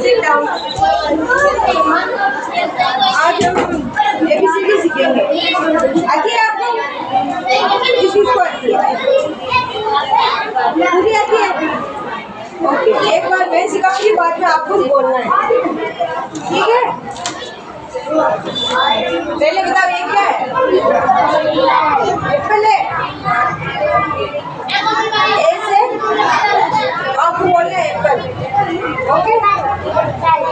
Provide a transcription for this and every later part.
Sit down. आज हम ABCD सीखेंगे। आती है आपको? किसको आती है? पूरी आती है? ओके, एक बार मैं सिखाऊंगी, बाद में आपको बोलना है, ठीक है? पहले बताओ ये क्या है? एप्पल है। ए से आपको बोलना है एप्पल, ओके?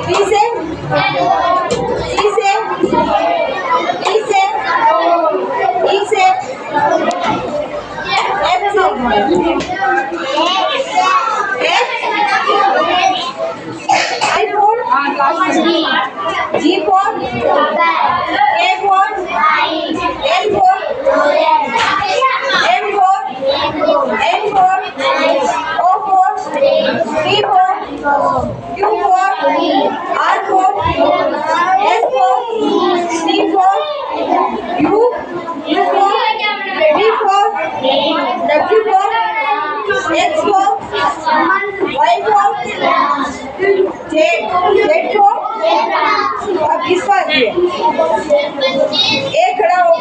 बी से, सी से, ई से, ई से, एफ से, G for A for L for M for N for O for P for Q for R for S for T for U for V for W for X for Y for Z for अब किसका आती है? एक खड़ा हो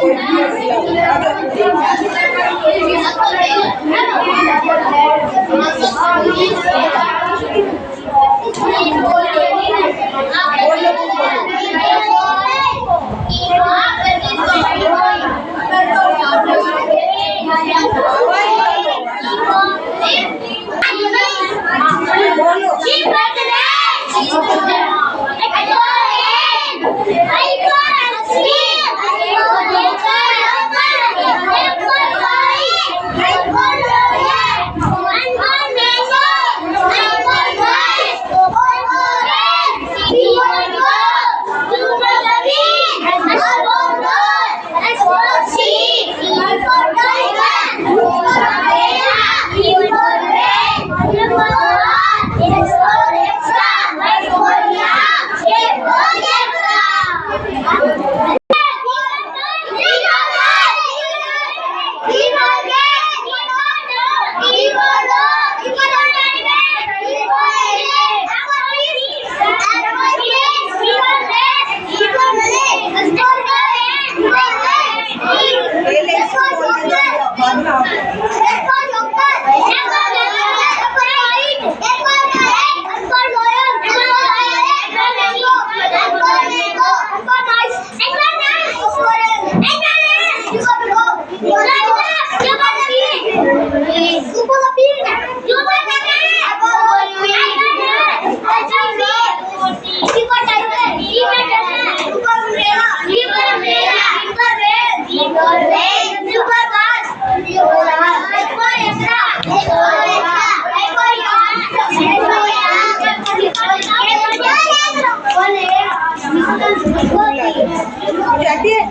जाती है।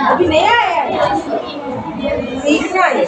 अभी नहीं आया है, सीखना है।